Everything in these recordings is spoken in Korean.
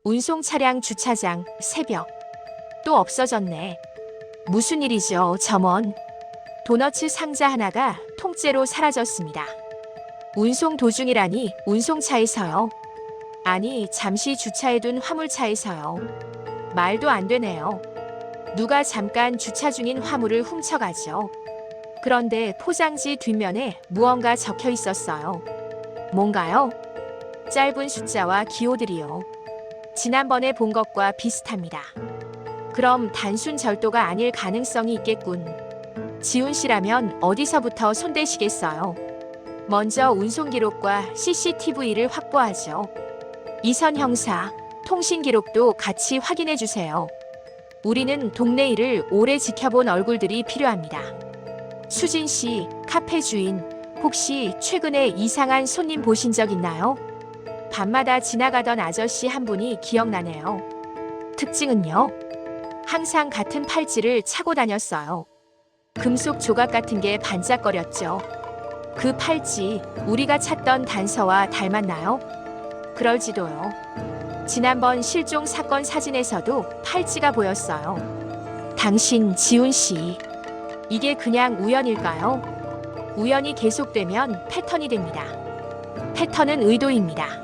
운송 차량 주차장, 새벽. 또 없어졌네. 무슨 일이죠, 점원? 도너츠 상자 하나가 통째로 사라졌습니다. 운송 도중이라니, 운송차에서요? 아니, 잠시 주차해둔 화물차에서요. 말도 안 되네요. 누가 잠깐 주차 중인 화물을 훔쳐가죠. 그런데 포장지 뒷면에 무언가 적혀 있었어요. 뭔가요? 짧은 숫자와 기호들이요. 지난번에 본 것과 비슷합니다. 그럼 단순 절도가 아닐 가능성이 있겠군. 지훈 씨라면 어디서부터 손대시겠어요? 먼저 운송 기록과 CCTV를 확보하죠. 이선 형사, 통신 기록도 같이 확인해 주세요. 우리는 동네 일을 오래 지켜본 얼굴들이 필요합니다. 수진 씨, 카페 주인, 혹시 최근에 이상한 손님 보신 적 있나요? 밤마다 지나가던 아저씨 한 분이 기억나네요. 특징은요? 항상 같은 팔찌를 차고 다녔어요. 금속 조각 같은 게 반짝거렸죠. 그 팔찌, 우리가 찾던 단서와 닮았나요? 그럴지도요. 지난번 실종 사건 사진에서도 팔찌가 보였어요. 당신 지훈 씨, 이게 그냥 우연일까요? 우연이 계속되면 패턴이 됩니다. 패턴은 의도입니다.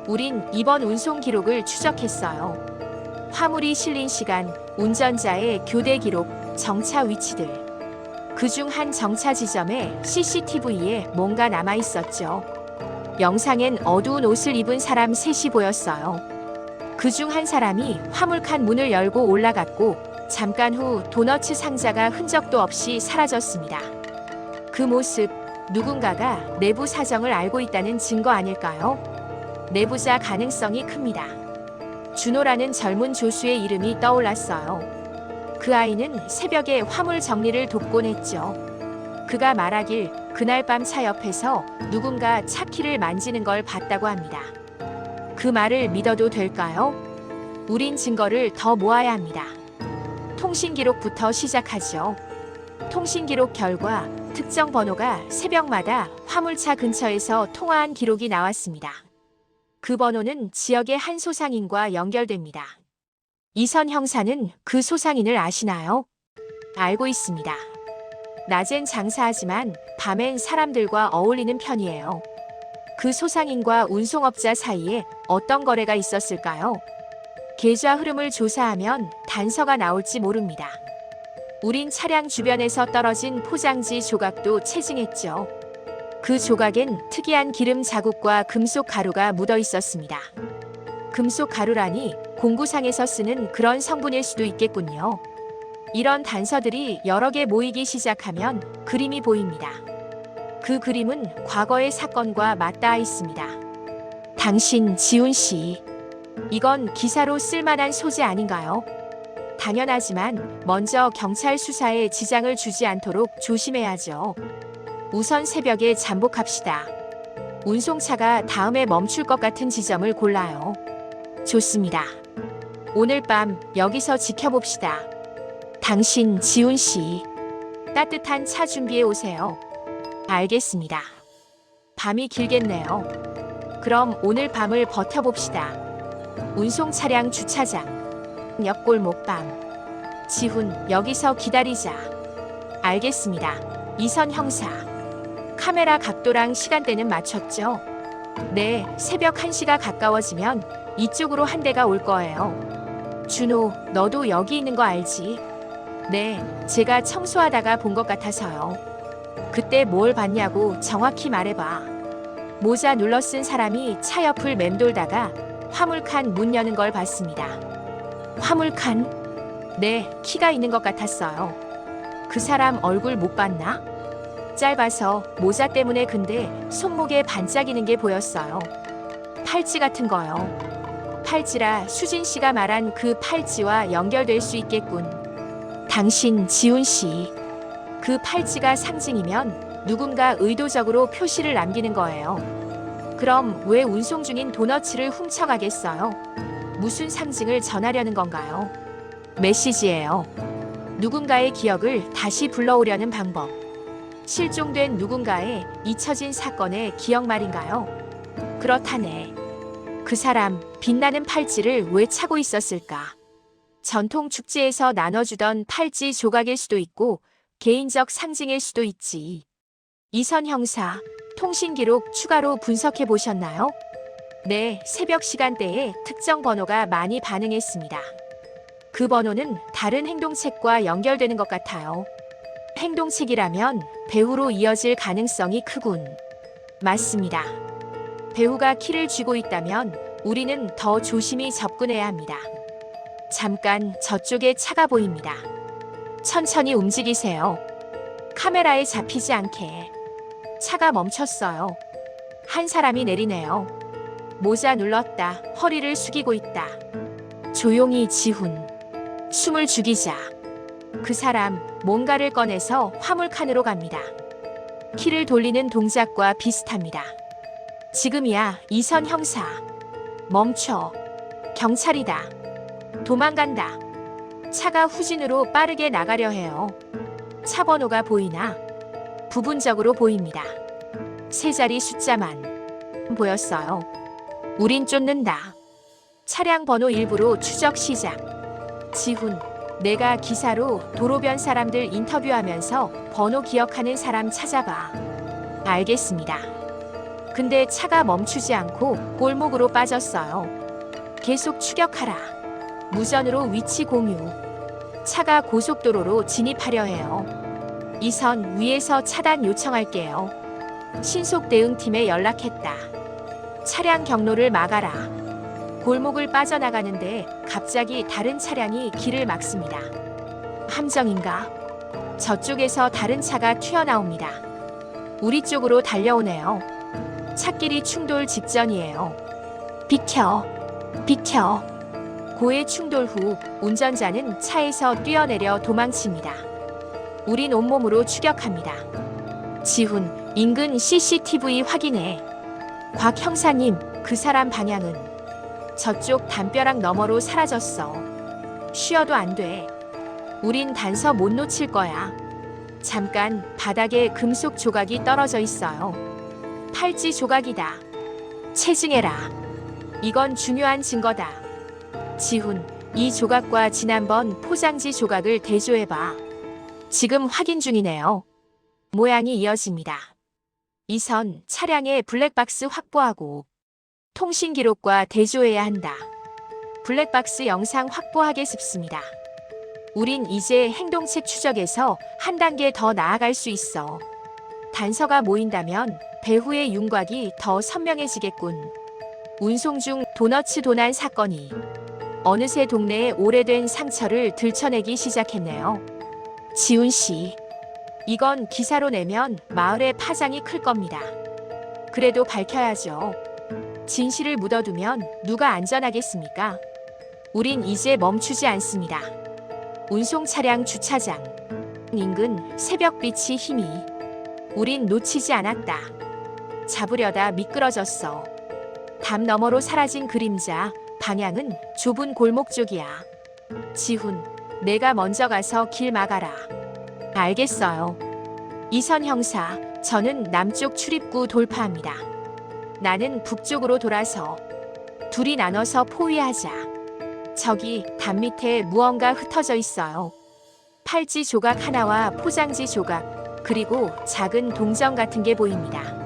우린 이번 운송 기록을 추적했어요. 화물이 실린 시간, 운전자의 교대 기록, 정차 위치들. 그중 한 정차 지점에 CCTV에 뭔가 남아 있었죠. 영상엔 어두운 옷을 입은 사람 셋이 보였어요. 그중 한 사람이 화물칸 문을 열고 올라갔고 잠깐 후 도너츠 상자가 흔적도 없이 사라졌습니다. 그 모습, 누군가가 내부 사정을 알고 있다는 증거 아닐까요? 내부자 가능성이 큽니다. 준호라는 젊은 조수의 이름이 떠올랐어요. 그 아이는 새벽에 화물 정리를 돕곤 했죠. 그가 말하길 그날 밤 차 옆에서 누군가 차 키를 만지는 걸 봤다고 합니다. 그 말을 믿어도 될까요? 우린 증거를 더 모아야 합니다. 통신 기록부터 시작하죠. 통신 기록 결과 특정 번호가 새벽마다 화물차 근처에서 통화한 기록이 나왔습니다. 그 번호는 지역의 한 소상인과 연결됩니다. 이선 형사는 그 소상인을 아시나요? 알고 있습니다. 낮엔 장사하지만 밤엔 사람들과 어울리는 편이에요. 그 소상인과 운송업자 사이에 어떤 거래가 있었을까요? 계좌 흐름을 조사하면 단서가 나올지 모릅니다. 우린 차량 주변에서 떨어진 포장지 조각도 채증했죠. 그 조각엔 특이한 기름 자국과 금속 가루가 묻어 있었습니다. 금속 가루라니 공구상에서 쓰는 그런 성분일 수도 있겠군요. 이런 단서들이 여러 개 모이기 시작하면 그림이 보입니다. 그 그림은 과거의 사건과 맞닿아 있습니다. 당신 지훈 씨, 이건 기사로 쓸만한 소재 아닌가요? 당연하지만 먼저 경찰 수사에 지장을 주지 않도록 조심해야죠. 우선 새벽에 잠복합시다. 운송차가 다음에 멈출 것 같은 지점을 골라요. 좋습니다. 오늘 밤 여기서 지켜봅시다. 당신 지훈 씨, 따뜻한 차 준비해 오세요. 알겠습니다. 밤이 길겠네요. 그럼 오늘 밤을 버텨봅시다. 운송 차량 주차장, 옆골목 밤. 지훈, 여기서 기다리자. 알겠습니다. 이선 형사. 카메라 각도랑 시간대는 맞췄죠? 네, 새벽 1시가 가까워지면 이쪽으로 한 대가 올 거예요. 준호, 너도 여기 있는 거 알지? 네, 제가 청소하다가 본 것 같아서요. 그때 뭘 봤냐고 정확히 말해봐. 모자 눌러 쓴 사람이 차 옆을 맴돌다가 화물칸 문 여는 걸 봤습니다. 화물칸? 네, 키가 있는 것 같았어요. 그 사람 얼굴 못 봤나? 짧아서 모자 때문에 근데 손목에 반짝이는 게 보였어요. 팔찌 같은 거요. 팔찌라 수진 씨가 말한 그 팔찌와 연결될 수 있겠군. 당신 지훈 씨, 그 팔찌가 상징이면 누군가 의도적으로 표시를 남기는 거예요. 그럼 왜 운송 중인 도너츠를 훔쳐가겠어요? 무슨 상징을 전하려는 건가요? 메시지예요. 누군가의 기억을 다시 불러오려는 방법. 실종된 누군가의 잊혀진 사건의 기억 말인가요? 그렇다네. 그 사람 빛나는 팔찌를 왜 차고 있었을까? 전통 축제에서 나눠주던 팔찌 조각일 수도 있고 개인적 상징일 수도 있지. 이선 형사, 통신 기록 추가로 분석해 보셨나요? 네, 새벽 시간대에 특정 번호가 많이 반응했습니다. 그 번호는 다른 행동책과 연결되는 것 같아요. 행동책이라면 배후로 이어질 가능성이 크군. 맞습니다. 배후가 키를 쥐고 있다면 우리는 더 조심히 접근해야 합니다. 잠깐 저쪽에 차가 보입니다. 천천히 움직이세요. 카메라에 잡히지 않게. 차가 멈췄어요. 한 사람이 내리네요. 모자 눌렀다. 허리를 숙이고 있다. 조용히 지훈. 숨을 죽이자. 그 사람 뭔가를 꺼내서 화물칸으로 갑니다. 키를 돌리는 동작과 비슷합니다. 지금이야, 이선 형사. 멈춰. 경찰이다. 도망간다. 차가 후진으로 빠르게 나가려 해요. 차 번호가 보이나? 부분적으로 보입니다. 세 자리 숫자만 보였어요. 우린 쫓는다. 차량 번호 일부로 추적 시작. 지훈, 내가 기사로 도로변 사람들 인터뷰하면서 번호 기억하는 사람 찾아봐. 알겠습니다. 근데 차가 멈추지 않고 골목으로 빠졌어요. 계속 추격하라. 무전으로 위치 공유. 차가 고속도로로 진입하려 해요. 이선 위에서 차단 요청할게요. 신속 대응팀에 연락했다. 차량 경로를 막아라. 골목을 빠져나가는데 갑자기 다른 차량이 길을 막습니다. 함정인가? 저쪽에서 다른 차가 튀어나옵니다. 우리 쪽으로 달려오네요. 차끼리 충돌 직전이에요. 비켜, 비켜. 고의 충돌 후 운전자는 차에서 뛰어내려 도망칩니다. 우린 온몸으로 추격합니다. 지훈, 인근 CCTV 확인해. 곽 형사님, 그 사람 방향은 저쪽 담벼락 너머로 사라졌어. 쉬어도 안 돼. 우린 단서 못 놓칠 거야. 잠깐 바닥에 금속 조각이 떨어져 있어요. 팔찌 조각이다. 체증해라. 이건 중요한 증거다. 지훈, 이 조각과 지난번 포장지 조각을 대조해봐. 지금 확인 중이네요. 모양이 이어집니다. 이선 차량의 블랙박스 확보하고 통신 기록과 대조해야 한다. 블랙박스 영상 확보하겠습니다. 우린 이제 행동책 추적에서 한 단계 더 나아갈 수 있어. 단서가 모인다면 배후의 윤곽이 더 선명해지겠군. 운송 중 도너츠 도난 사건이 어느새 동네의 오래된 상처를 들춰내기 시작했네요. 지훈 씨, 이건 기사로 내면 마을의 파장이 클 겁니다. 그래도 밝혀야죠. 진실을 묻어두면 누가 안전하겠습니까? 우린 이제 멈추지 않습니다. 운송 차량 주차장 인근 새벽빛이 힘이 우린 놓치지 않았다. 잡으려다 미끄러졌어. 담 너머로 사라진 그림자, 방향은 좁은 골목 쪽이야. 지훈, 내가 먼저 가서 길 막아라. 알겠어요. 이선 형사, 저는 남쪽 출입구 돌파합니다. 나는 북쪽으로 돌아서 둘이 나눠서 포위하자. 저기 담 밑에 무언가 흩어져 있어요. 팔찌 조각 하나와 포장지 조각, 그리고 작은 동전 같은 게 보입니다.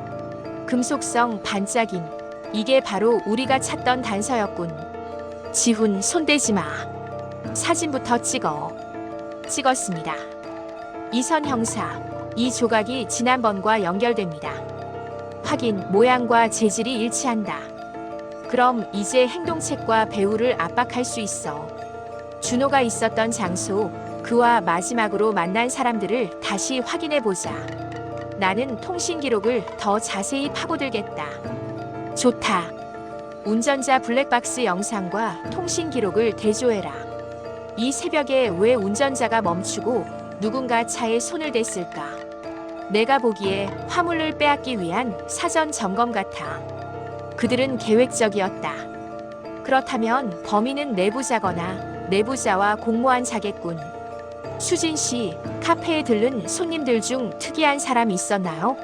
금속성 반짝임, 이게 바로 우리가 찾던 단서였군. 지훈, 손대지 마. 사진부터 찍어. 찍었습니다. 이선 형사, 이 조각이 지난번과 연결됩니다. 확인, 모양과 재질이 일치한다. 그럼 이제 행동책과 배우를 압박할 수 있어. 준호가 있었던 장소, 그와 마지막으로 만난 사람들을 다시 확인해보자. 나는 통신 기록을 더 자세히 파고들겠다. 좋다. 운전자 블랙박스 영상과 통신 기록을 대조해라. 이 새벽에 왜 운전자가 멈추고 누군가 차에 손을 댔을까? 내가 보기에 화물을 빼앗기 위한 사전 점검 같아. 그들은 계획적이었다. 그렇다면 범인은 내부자거나 내부자와 공모한 자겠군. 수진 씨, 카페에 들른 손님들 중 특이한 사람 있었나요?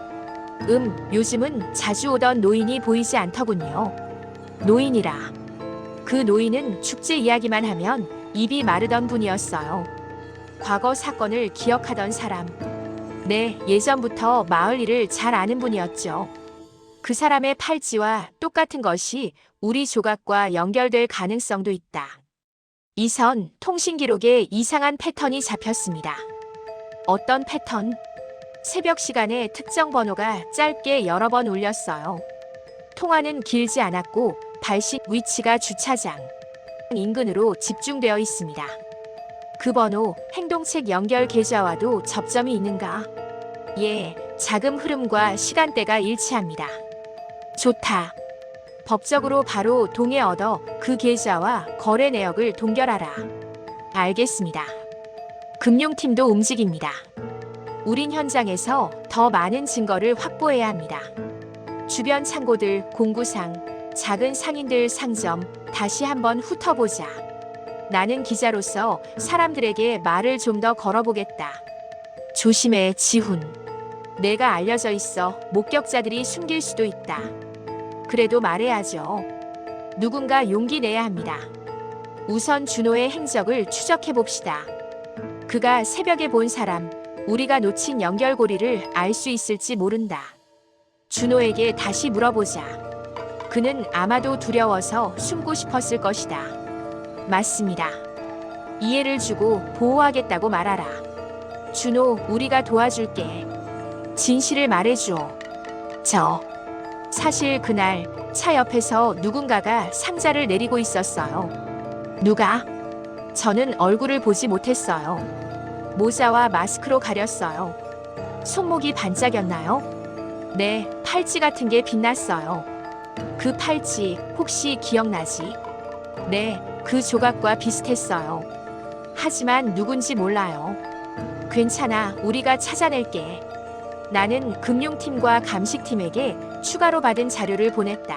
요즘은 자주 오던 노인이 보이지 않더군요. 노인이라. 그 노인은 축제 이야기만 하면 입이 마르던 분이었어요. 과거 사건을 기억하던 사람. 네, 예전부터 마을 일을 잘 아는 분이었죠. 그 사람의 팔찌와 똑같은 것이 우리 조각과 연결될 가능성도 있다. 이선 통신 기록에 이상한 패턴이 잡혔습니다. 어떤 패턴? 새벽 시간에 특정 번호가 짧게 여러 번 울렸어요. 통화는 길지 않았고 발신 위치가 주차장 인근으로 집중되어 있습니다. 그 번호 행동책 연결 계좌와도 접점이 있는가? 예, 자금 흐름과 시간대가 일치합니다. 좋다. 법적으로 바로 동의 얻어 그 계좌와 거래 내역을 동결하라. 알겠습니다. 금융팀도 움직입니다. 우린 현장에서 더 많은 증거를 확보해야 합니다. 주변 창고들, 공구상, 작은 상인들 상점 다시 한번 훑어보자. 나는 기자로서 사람들에게 말을 좀 더 걸어보겠다. 조심해, 지훈. 내가 알려져 있어 목격자들이 숨길 수도 있다. 그래도 말해야죠. 누군가 용기 내야 합니다. 우선 준호의 행적을 추적해 봅시다. 그가 새벽에 본 사람, 우리가 놓친 연결고리를 알 수 있을지 모른다. 준호에게 다시 물어보자. 그는 아마도 두려워서 숨고 싶었을 것이다. 맞습니다. 이해를 주고 보호하겠다고 말하라. 준호, 우리가 도와줄게. 진실을 말해줘. 사실 그날 차 옆에서 누군가가 상자를 내리고 있었어요. 누가? 저는 얼굴을 보지 못했어요. 모자와 마스크로 가렸어요. 손목이 반짝였나요? 네, 팔찌 같은 게 빛났어요. 그 팔찌 혹시 기억나지? 네, 그 조각과 비슷했어요. 하지만 누군지 몰라요. 괜찮아, 우리가 찾아낼게. 나는 금융팀과 감식팀에게 추가로 받은 자료를 보냈다.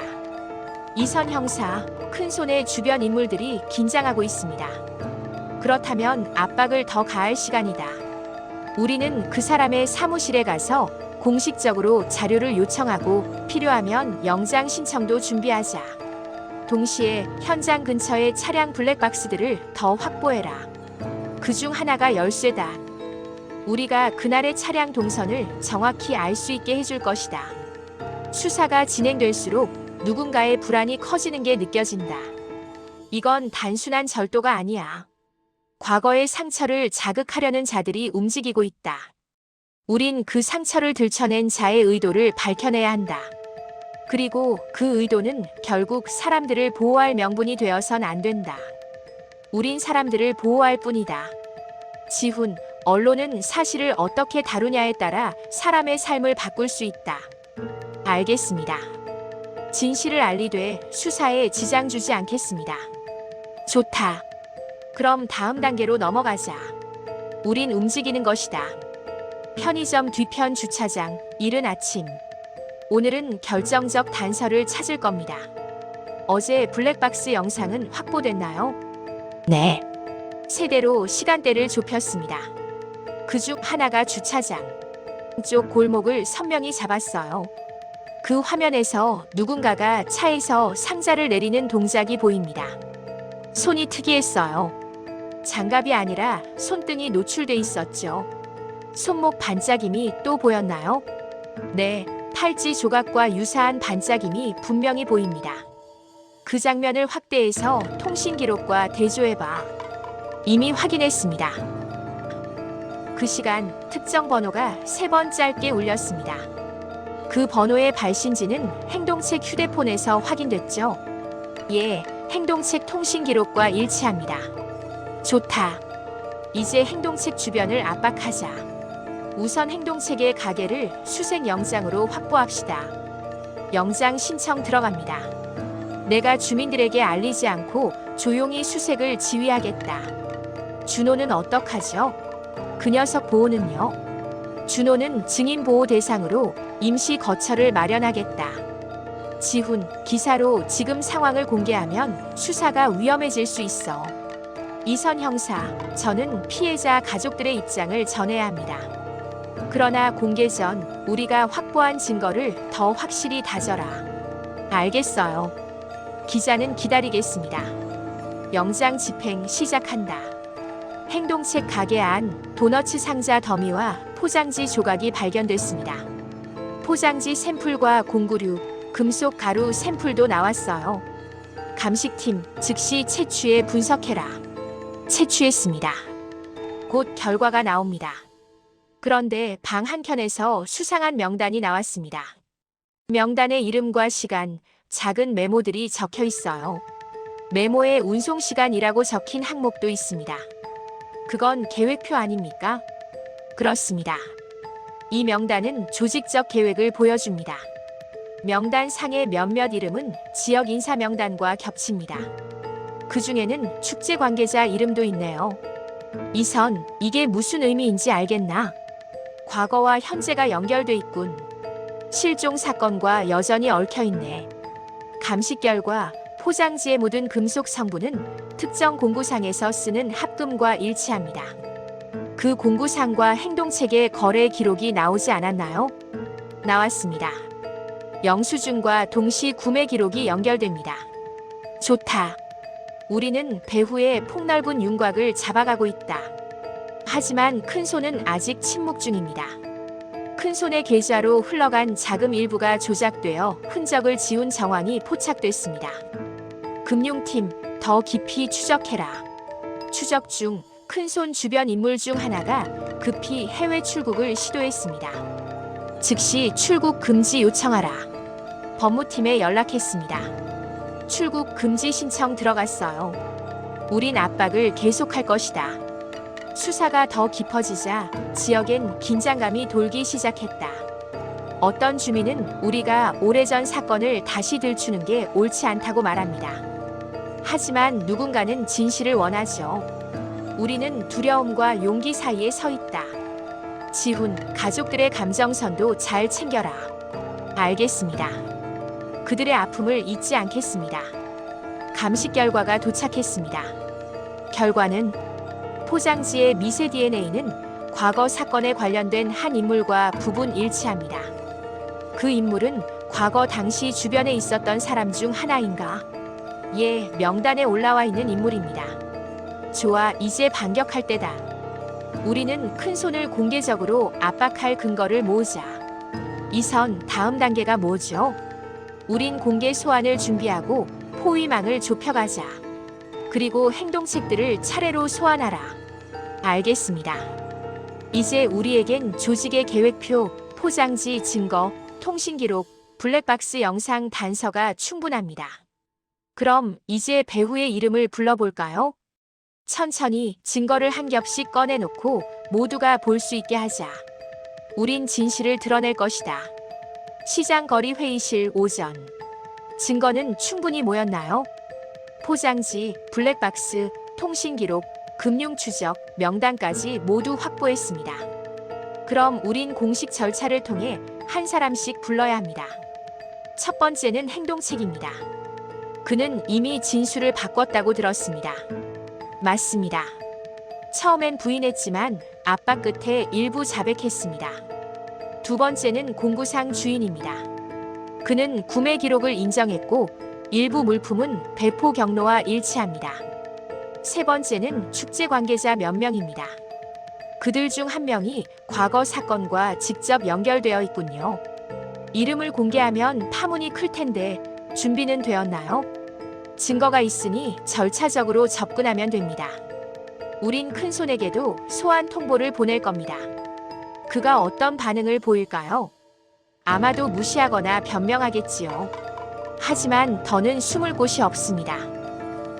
이선 형사, 큰손의 주변 인물들이 긴장하고 있습니다. 그렇다면 압박을 더 가할 시간이다. 우리는 그 사람의 사무실에 가서 공식적으로 자료를 요청하고 필요하면 영장 신청도 준비하자. 동시에 현장 근처의 차량 블랙박스들을 더 확보해라. 그중 하나가 열쇠다. 우리가 그날의 차량 동선을 정확히 알 수 있게 해줄 것이다. 수사가 진행될수록 누군가의 불안이 커지는 게 느껴진다. 이건 단순한 절도가 아니야. 과거의 상처를 자극하려는 자들이 움직이고 있다. 우린 그 상처를 들춰낸 자의 의도를 밝혀내야 한다. 그리고 그 의도는 결국 사람들을 보호할 명분이 되어선 안 된다. 우린 사람들을 보호할 뿐이다. 지훈, 언론은 사실을 어떻게 다루냐에 따라 사람의 삶을 바꿀 수 있다. 알겠습니다. 진실을 알리되 수사에 지장 주지 않겠습니다. 좋다. 그럼 다음 단계로 넘어가자. 우린 움직이는 것이다. 편의점 뒤편 주차장, 이른 아침. 오늘은 결정적 단서를 찾을 겁니다. 어제 블랙박스 영상은 확보됐나요? 네. 세대로 시간대를 좁혔습니다. 그중 하나가 주차장 쪽 골목을 선명히 잡았어요. 그 화면에서 누군가가 차에서 상자를 내리는 동작이 보입니다. 손이 특이했어요. 장갑이 아니라 손등이 노출돼 있었죠. 손목 반짝임이 또 보였나요? 네, 팔찌 조각과 유사한 반짝임이 분명히 보입니다. 그 장면을 확대해서 통신 기록과 대조해봐. 이미 확인했습니다. 그 시간 특정 번호가 3번 짧게 울렸습니다. 그 번호의 발신지는 행동책 휴대폰에서 확인됐죠? 예, 행동책 통신 기록과 일치합니다. 좋다. 이제 행동책 주변을 압박하자. 우선 행동책의 가게를 수색 영장으로 확보합시다. 영장 신청 들어갑니다. 내가 주민들에게 알리지 않고 조용히 수색을 지휘하겠다. 준호는 어떡하죠? 그 녀석 보호는요? 준호는 증인 보호 대상으로 임시 거처를 마련하겠다. 지훈, 기사로 지금 상황을 공개하면 수사가 위험해질 수 있어. 이선 형사, 저는 피해자 가족들의 입장을 전해야 합니다. 그러나 공개 전 우리가 확보한 증거를 더 확실히 다져라. 알겠어요. 기자는 기다리겠습니다. 영장 집행 시작한다. 행동책 가게 안 도너츠 상자 더미와 포장지 조각이 발견됐습니다. 포장지 샘플과 공구류, 금속 가루 샘플도 나왔어요. 감식팀 즉시 채취해 분석해라. 채취했습니다. 곧 결과가 나옵니다. 그런데 방 한켠에서 수상한 명단이 나왔습니다. 명단에 이름과 시간, 작은 메모들이 적혀 있어요. 메모에 운송시간이라고 적힌 항목도 있습니다. 그건 계획표 아닙니까? 그렇습니다. 이 명단은 조직적 계획을 보여줍니다. 명단 상의 몇몇 이름은 지역 인사 명단과 겹칩니다. 그 중에는 축제 관계자 이름도 있네요. 이선, 이게 무슨 의미인지 알겠나? 과거와 현재가 연결돼 있군. 실종 사건과 여전히 얽혀 있네. 감식 결과 포장지에 묻은 금속 성분은 특정 공구상에서 쓰는 합금과 일치합니다. 그 공구상과 행동책의 거래 기록이 나오지 않았나요? 나왔습니다. 영수증과 동시 구매 기록이 연결됩니다. 좋다. 우리는 배후의 폭넓은 윤곽을 잡아가고 있다. 하지만 큰손은 아직 침묵 중입니다. 큰손의 계좌로 흘러간 자금 일부가 조작되어 흔적을 지운 정황이 포착됐습니다. 금융팀, 더 깊이 추적해라. 추적 중 큰손 주변 인물 중 하나가 급히 해외 출국을 시도했습니다. 즉시 출국 금지 요청하라. 법무팀에 연락했습니다. 출국 금지 신청 들어갔어요. 우린 압박을 계속할 것이다. 수사가 더 깊어지자 지역엔 긴장감이 돌기 시작했다. 어떤 주민은 우리가 오래전 사건을 다시 들추는 게 옳지 않다고 말합니다. 하지만 누군가는 진실을 원하죠. 우리는 두려움과 용기 사이에 서 있다. 지훈, 가족들의 감정선도 잘 챙겨라. 알겠습니다. 그들의 아픔을 잊지 않겠습니다. 감식 결과가 도착했습니다. 결과는 포장지의 미세 DNA는 과거 사건에 관련된 한 인물과 부분 일치합니다. 그 인물은 과거 당시 주변에 있었던 사람 중 하나인가? 예, 명단에 올라와 있는 인물입니다. 좋아, 이제 반격할 때다. 우리는 큰손을 공개적으로 압박할 근거를 모으자. 이선, 다음 단계가 뭐죠? 우린 공개 소환을 준비하고 포위망을 좁혀가자. 그리고 행동책들을 차례로 소환하라. 알겠습니다. 이제 우리에겐 조직의 계획표, 포장지 증거, 통신기록, 블랙박스 영상 단서가 충분합니다. 그럼 이제 배후의 이름을 불러볼까요? 천천히 증거를 한 겹씩 꺼내놓고 모두가 볼 수 있게 하자. 우린 진실을 드러낼 것이다. 시장 거리 회의실 오전. 증거는 충분히 모였나요? 포장지, 블랙박스, 통신기록, 금융추적, 명단까지 모두 확보했습니다. 그럼 우린 공식 절차를 통해 한 사람씩 불러야 합니다. 첫 번째는 행동책입니다. 그는 이미 진술을 바꿨다고 들었습니다. 맞습니다. 처음엔 부인했지만 압박 끝에 일부 자백했습니다. 두 번째는 공구상 주인입니다. 그는 구매 기록을 인정했고 일부 물품은 배포 경로와 일치합니다. 세 번째는 축제 관계자 몇 명입니다. 그들 중 한 명이 과거 사건과 직접 연결되어 있군요. 이름을 공개하면 파문이 클 텐데 준비는 되었나요? 증거가 있으니 절차적으로 접근하면 됩니다. 우린 큰손에게도 소환 통보를 보낼 겁니다. 그가 어떤 반응을 보일까요? 아마도 무시하거나 변명하겠지요. 하지만 더는 숨을 곳이 없습니다.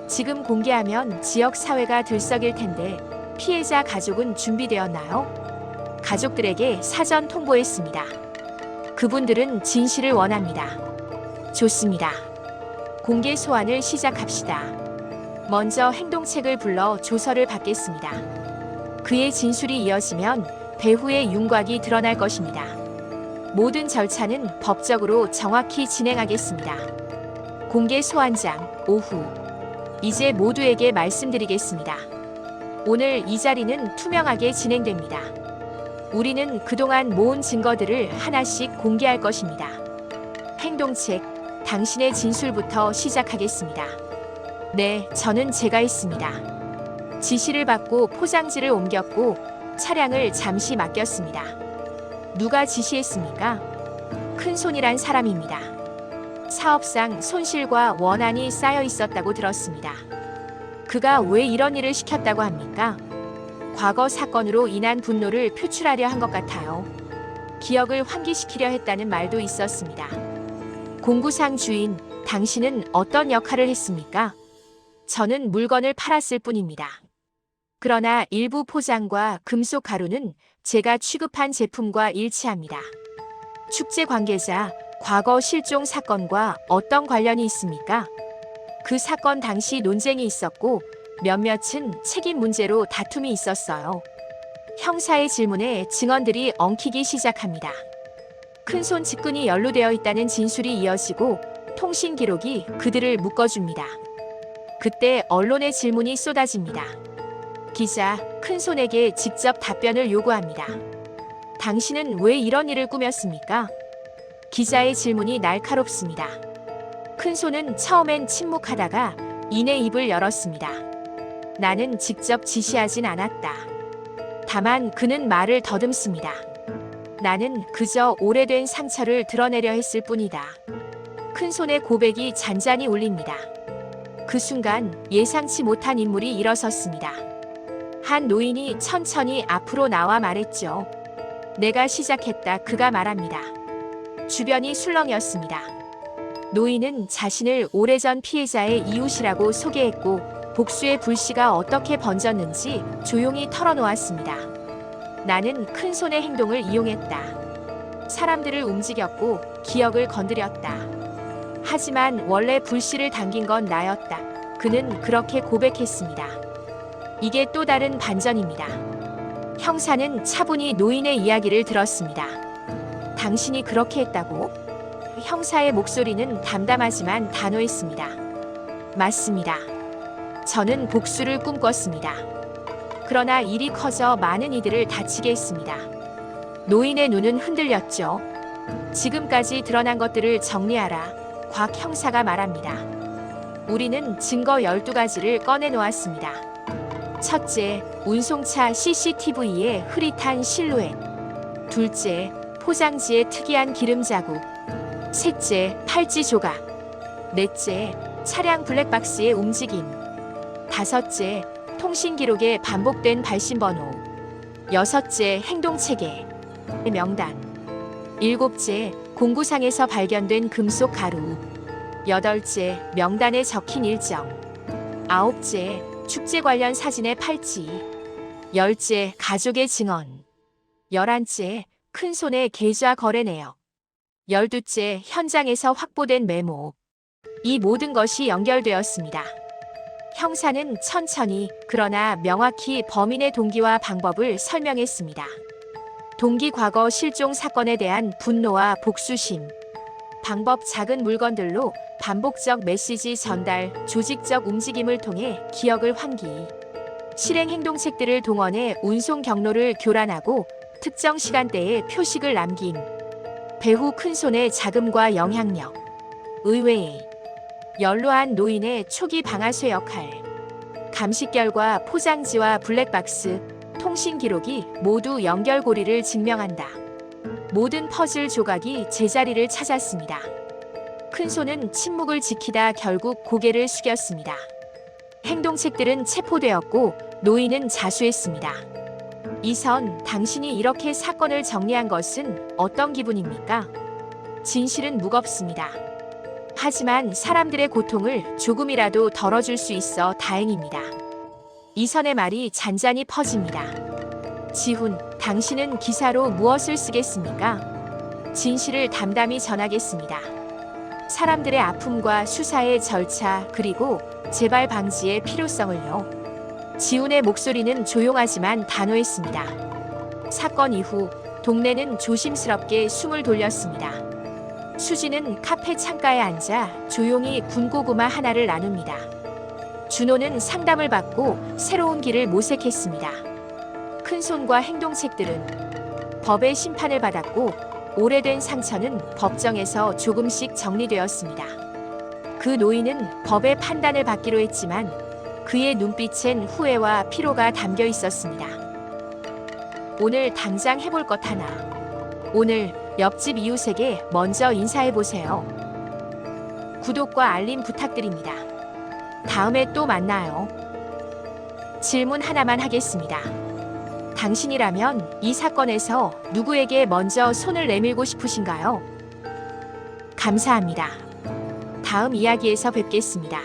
지금 공개하면 지역 사회가 들썩일 텐데 피해자 가족은 준비되었나요? 가족들에게 사전 통보했습니다. 그분들은 진실을 원합니다. 좋습니다. 공개 소환을 시작합시다. 먼저 행동책을 불러 조서를 받겠습니다. 그의 진술이 이어지면 배후의 윤곽이 드러날 것입니다. 모든 절차는 법적으로 정확히 진행하겠습니다. 공개 소환장 오후. 이제 모두에게 말씀드리겠습니다. 오늘 이 자리는 투명하게 진행됩니다. 우리는 그동안 모은 증거들을 하나씩 공개할 것입니다. 행동책, 당신의 진술부터 시작하겠습니다. 네, 저는 제가 했습니다. 지시를 받고 포장지를 옮겼고 차량을 잠시 맡겼습니다. 누가 지시했습니까? 큰손이란 사람입니다. 사업상 손실과 원한이 쌓여 있었다고 들었습니다. 그가 왜 이런 일을 시켰다고 합니까? 과거 사건으로 인한 분노를 표출하려 한 것 같아요. 기억을 환기시키려 했다는 말도 있었습니다. 공구상 주인, 당신은 어떤 역할을 했습니까? 저는 물건을 팔았을 뿐입니다. 그러나 일부 포장과 금속 가루는 제가 취급한 제품과 일치합니다. 축제 관계자, 과거 실종 사건과 어떤 관련이 있습니까? 그 사건 당시 논쟁이 있었고 몇몇은 책임 문제로 다툼이 있었어요. 형사의 질문에 증언들이 엉키기 시작합니다. 큰손 측근이 연루되어 있다는 진술이 이어지고 통신 기록이 그들을 묶어줍니다. 그때 언론의 질문이 쏟아집니다. 기자, 큰손에게 직접 답변을 요구합니다. 당신은 왜 이런 일을 꾸몄습니까? 기자의 질문이 날카롭습니다. 큰손은 처음엔 침묵하다가 이내 입을 열었습니다. 나는 직접 지시하진 않았다. 다만 그는 말을 더듬습니다. 나는 그저 오래된 상처를 드러내려 했을 뿐이다. 큰손의 고백이 잔잔히 울립니다. 그 순간 예상치 못한 인물이 일어섰습니다. 한 노인이 천천히 앞으로 나와 말했죠. 내가 시작했다. 그가 말합니다. 주변이 술렁였습니다. 노인은 자신을 오래전 피해자의 이웃이라고 소개했고 복수의 불씨가 어떻게 번졌는지 조용히 털어놓았습니다. 나는 큰손의 행동을 이용했다. 사람들을 움직였고 기억을 건드렸다. 하지만 원래 불씨를 당긴 건 나였다. 그는 그렇게 고백했습니다. 이게 또 다른 반전입니다. 형사는 차분히 노인의 이야기를 들었습니다. 당신이 그렇게 했다고? 형사의 목소리는 담담하지만 단호했습니다. 맞습니다. 저는 복수를 꿈꿨습니다. 그러나 일이 커져 많은 이들을 다치게 했습니다. 노인의 눈은 흔들렸죠. 지금까지 드러난 것들을 정리하라. 곽 형사가 말합니다. 우리는 증거 12가지를 꺼내놓았습니다. 첫째, 운송차 CCTV의 흐릿한 실루엣. 둘째, 포장지의 특이한 기름 자국. 셋째, 팔찌 조각. 넷째, 차량 블랙박스의 움직임. 다섯째, 통신 기록에 반복된 발신번호. 여섯째, 행동체계 명단. 일곱째, 공구상에서 발견된 금속 가루. 여덟째, 명단에 적힌 일정. 아홉째, 축제 관련 사진의 팔찌. 열째, 가족의 증언. 11째, 큰손의 계좌 거래 내역. 12째, 현장에서 확보된 메모. 이 모든 것이 연결되었습니다. 형사는 천천히 그러나 명확히 범인의 동기와 방법을 설명했습니다. 동기 과거 실종 사건에 대한 분노와 복수심. 방법 작은 물건들로 반복적 메시지 전달, 조직적 움직임을 통해 기억을 환기. 실행 행동책들을 동원해 운송 경로를 교란하고 특정 시간대에 표식을 남김. 배후 큰손의 자금과 영향력. 의외의 연루한 노인의 초기 방아쇠 역할. 감식결과 포장지와 블랙박스, 통신 기록이 모두 연결고리를 증명한다. 모든 퍼즐 조각이 제자리를 찾았습니다. 큰손은 침묵을 지키다 결국 고개를 숙였습니다. 행동책들은 체포되었고 노인은 자수했습니다. 이선, 당신이 이렇게 사건을 정리한 것은 어떤 기분입니까? 진실은 무겁습니다. 하지만 사람들의 고통을 조금이라도 덜어줄 수 있어 다행입니다. 이선의 말이 잔잔히 퍼집니다. 지훈, 당신은 기사로 무엇을 쓰겠습니까? 진실을 담담히 전하겠습니다. 사람들의 아픔과 수사의 절차 그리고 재발 방지의 필요성을요. 지훈의 목소리는 조용하지만 단호했습니다. 사건 이후 동네는 조심스럽게 숨을 돌렸습니다. 수지는 카페 창가에 앉아 조용히 군고구마 하나를 나눕니다. 준호는 상담을 받고 새로운 길을 모색했습니다. 큰손과 행동책들은 법의 심판을 받았고 오래된 상처는 법정에서 조금씩 정리되었습니다. 그 노인은 법의 판단을 받기로 했지만 그의 눈빛엔 후회와 피로가 담겨 있었습니다. 오늘 당장 해볼 것 하나. 오늘 옆집 이웃에게 먼저 인사해 보세요. 구독과 알림 부탁드립니다. 다음에 또 만나요. 질문 하나만 하겠습니다. 당신이라면 이 사건에서 누구에게 먼저 손을 내밀고 싶으신가요? 감사합니다. 다음 이야기에서 뵙겠습니다.